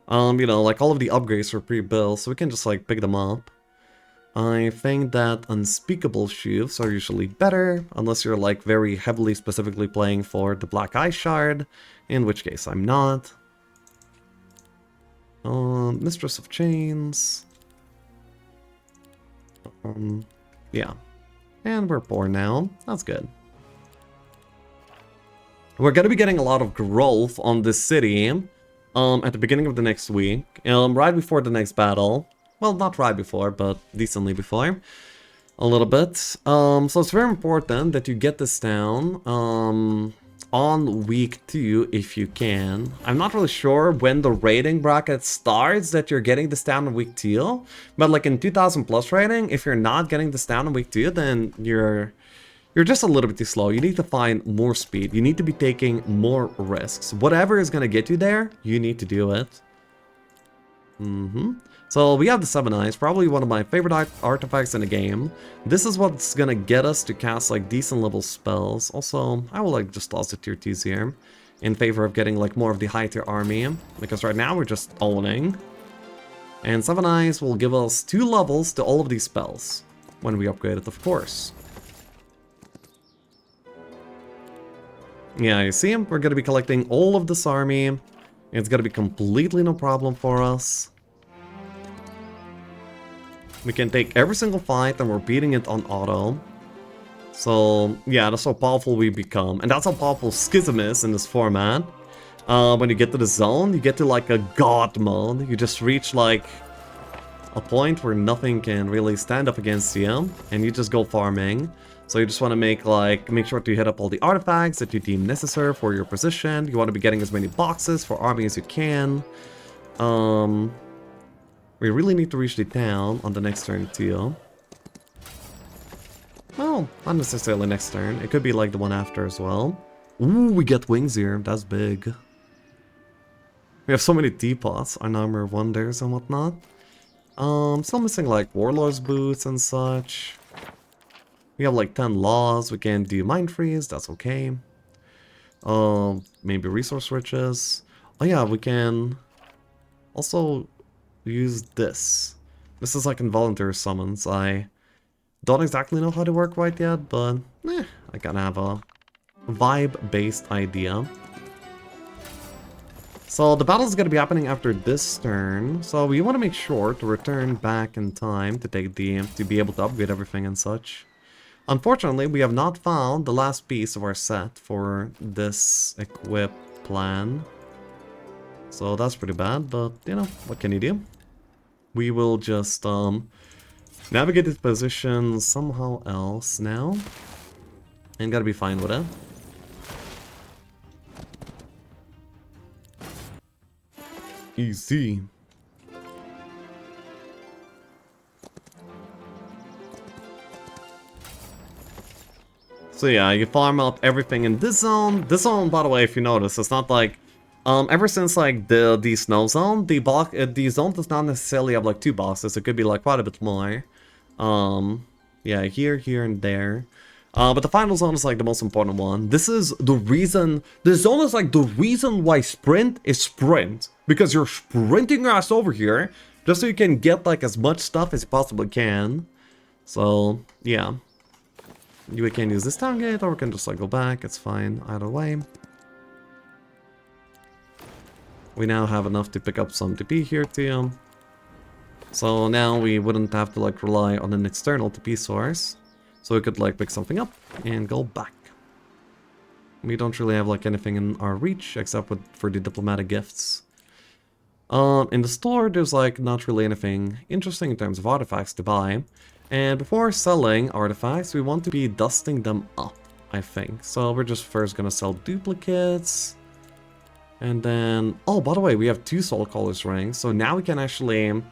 You know, like all of the upgrades are pre-built, so we can just like pick them up. I think that unspeakable sheaths are usually better, unless you're like very heavily specifically playing for the Black Eye Shard, in which case I'm not. Mistress of Chains. Yeah. And we're poor now. That's good. We're gonna be getting a lot of growth on this city at the beginning of the next week, right before the next battle. Well, not right before, but decently before. A little bit. So it's very important that you get this down on week 2 if you can. I'm not really sure when the rating bracket starts that you're getting this down in week 2, but like in 2000 plus rating, if you're not getting this down in week 2, then you're just a little bit too slow. You need to find more speed. You need to be taking more risks. Whatever is gonna get you there, you need to do it. So we have the Seven Eyes, probably one of my favorite artifacts in the game. This is what's gonna get us to cast like decent level spells. Also, I will like just toss the tier 2s here in favor of getting like more of the high tier army, because right now we're just owning. And Seven Eyes will give us 2 levels to all of these spells when we upgrade it, of course. Yeah, you see, we're gonna be collecting all of this army. It's gonna be completely no problem for us. We can take every single fight and we're beating it on auto. So, yeah, that's how powerful we become. And that's how powerful Schism is in this format. When you get to the zone, you get to like a god mode. You just reach like a point where nothing can really stand up against you. And you just go farming. So you just want to make sure to hit up all the artifacts that you deem necessary for your position. You want to be getting as many boxes for army as you can. We really need to reach the town on the next turn too. Well, not necessarily next turn. It could be like the one after as well. Ooh, we get wings here. That's big. We have so many teapots, Armor Wonders and whatnot. Still missing like Warlord's Boots and such. We have like 10 laws. We can do Mind Freeze. That's okay. Maybe Resource Riches. Oh yeah, we can also use this. This is like involuntary summons. I don't exactly know how they work right yet, but I kind of have a vibe-based idea. So the battle is going to be happening after this turn, so we want to make sure to return back in time to take to be able to upgrade everything and such. Unfortunately, we have not found the last piece of our set for this equip plan. So that's pretty bad, but you know, what can you do? We will just navigate this position somehow else now. And gotta be fine with it. Easy. So yeah, you farm up everything in this zone. This zone, by the way, if you notice, it's not like ever since like the snow zone, the zone does not necessarily have like 2 bosses. It could be like quite a bit more. Yeah, here, and there. But the final zone is like the most important one. This is the reason. This zone is like the reason why sprint is sprint, because you're sprinting your ass over here just so you can get like as much stuff as you possibly can. So yeah. We can use this town gate, or we can just like go back, it's fine, either way. We now have enough to pick up some TP here too. So now we wouldn't have to like rely on an external TP source. So we could like pick something up and go back. We don't really have like anything in our reach except for the diplomatic gifts. In the store there's like not really anything interesting in terms of artifacts to buy. And before selling artifacts, we want to be dusting them up, I think. So we're just first gonna sell duplicates. And then, oh, by the way, we have 2 Soul Caller's rings. So now we can actually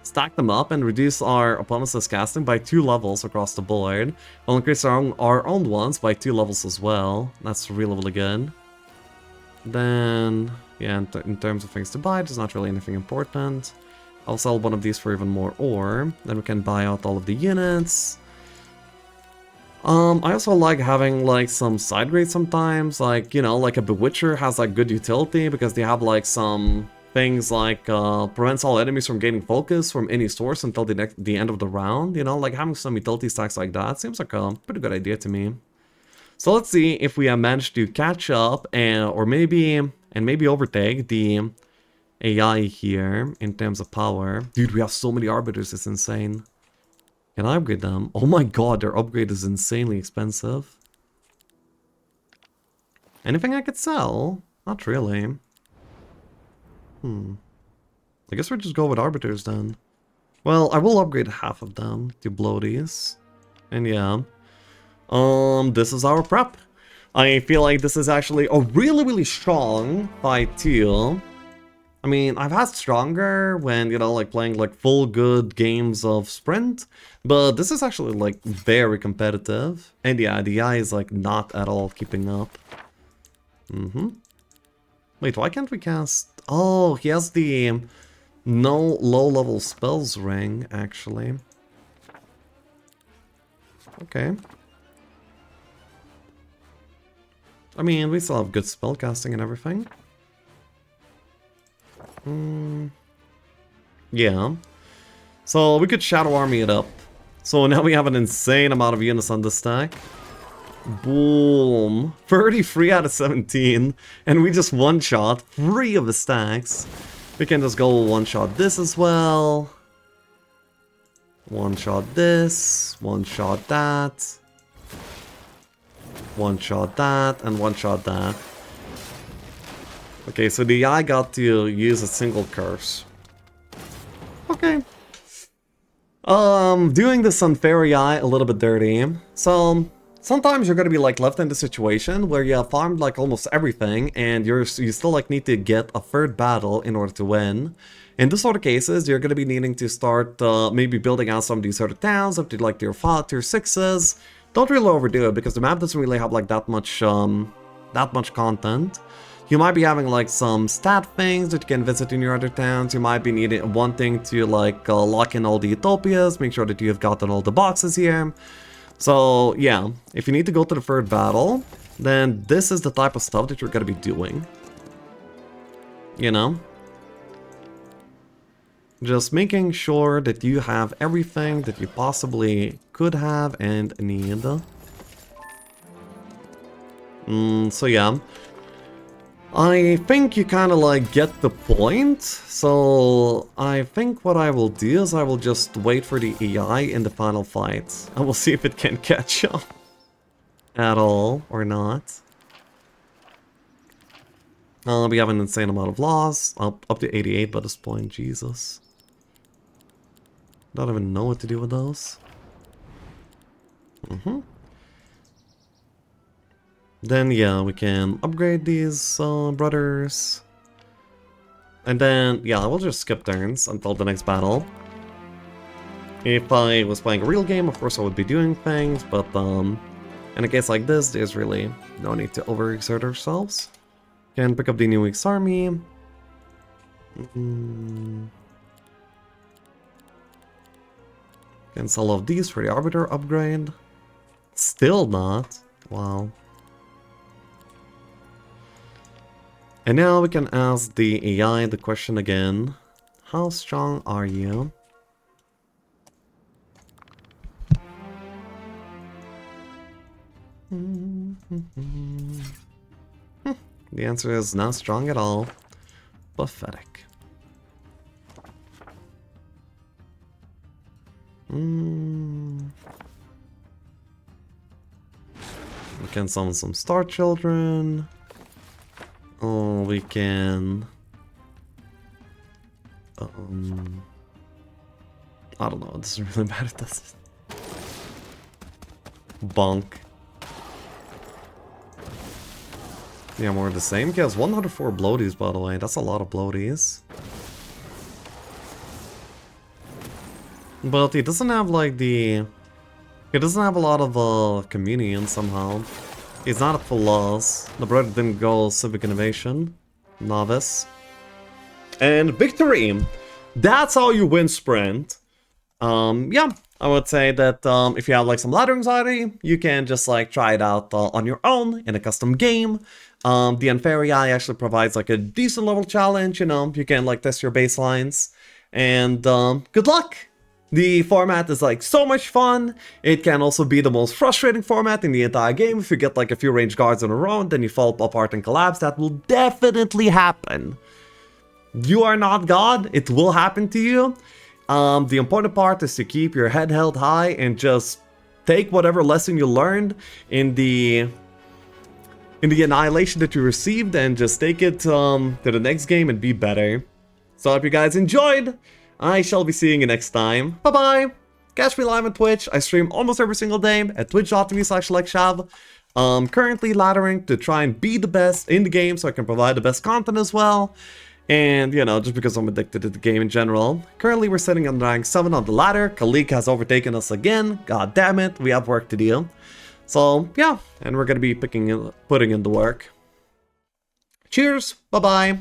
stack them up and reduce our opponent's casting by 2 levels across the board. We'll increase our own ones by 2 levels as well. That's really, really good. Then Yeah, in terms of things to buy, there's not really anything important. I'll sell one of these for even more ore. Then we can buy out all of the units. I also like having like some side grades sometimes, like, you know, like a Bewitcher has like good utility because they have like some things like prevents all enemies from gaining focus from any source until the end of the round, you know, like having some utility stacks like that seems like a pretty good idea to me. So let's see if we have managed to catch up or maybe overtake the AI here in terms of power. Dude, we have so many arbiters, it's insane. Can I upgrade them? Oh my god, their upgrade is insanely expensive. Anything I could sell? Not really. I guess we'll just go with arbiters then. Well, I will upgrade half of them to bloaties. And yeah. This is our prep. I feel like this is actually a really strong fight too. I mean, I've had stronger when, you know, like playing like full good games of Sprint, but this is actually like very competitive. And yeah, the AI is like not at all keeping up. Wait, why can't we cast... Oh, he has the no low-level spells ring, actually. Okay. I mean, we still have good spellcasting and everything. Yeah. So we could Shadow Army it up. So now we have an insane amount of units on this stack. Boom. 33 out of 17. And we just one-shot 3 of the stacks. We can just go one-shot this as well. One-shot this. One-shot that. One-shot that. And one-shot that. Okay, so the AI got to use a single curse. Okay. Doing this unfair AI a little bit dirty. So, sometimes you're gonna be like left in the situation where you have farmed like almost everything and you still like need to get a third battle in order to win. In this sort of cases, you're gonna be needing to start maybe building out some of these other towns up to like tier 5, tier 6s. Don't really overdo it because the map doesn't really have like that much content. You might be having like some stat things that you can visit in your other towns. You might be wanting to like lock in all the utopias, make sure that you've gotten all the boxes here. So yeah, if you need to go to the third battle, then this is the type of stuff that you're gonna be doing. You know? Just making sure that you have everything that you possibly could have and need. So yeah. I think you kind of like get the point, so I think what I will do is I will just wait for the AI in the final fight. I will see if it can catch up at all or not. We have an insane amount of loss, up to 88 by this point, Jesus. Don't even know what to do with those. Then, yeah, we can upgrade these brothers. And then, yeah, I will just skip turns until the next battle. If I was playing a real game, of course I would be doing things, but in a case like this, there's really no need to overexert ourselves. Can pick up the New Week's army. Can sell off these for the Arbiter upgrade. Still not. Wow. And now we can ask the AI the question again. How strong are you? The answer is not strong at all. Pathetic. We can summon some Star Children. Oh, we can... I don't know, it doesn't really matter, does it? Bonk. Yeah, more of the same. He has 104 bloaties, by the way. That's a lot of bloaties. But he doesn't have, like, the... He doesn't have a lot of communion, somehow. He's not a full loss. The brother didn't go Civic Innovation. Novice. And victory! That's how you win Sprint. Yeah, I would say that if you have like some ladder anxiety, you can just like try it out on your own in a custom game. The Unfair AI actually provides like a decent level challenge, you know, you can like test your baselines. And good luck! The format is like so much fun. It can also be the most frustrating format in the entire game. If you get like a few ranged guards in a row and then you fall apart and collapse, that will definitely happen. You are not God, it will happen to you. The important part is to keep your head held high and just take whatever lesson you learned in the annihilation that you received and just take it to the next game and be better. So I hope you guys enjoyed. I shall be seeing you next time. Bye bye. Catch me live on Twitch. I stream almost every single day at twitch.tv/LikeShav. Currently laddering to try and be the best in the game so I can provide the best content as well. And, you know, just because I'm addicted to the game in general. Currently, we're sitting on rank 7 on the ladder. Khalik has overtaken us again. God damn it, we have work to do. So, yeah, and we're gonna be putting in the work. Cheers, bye-bye.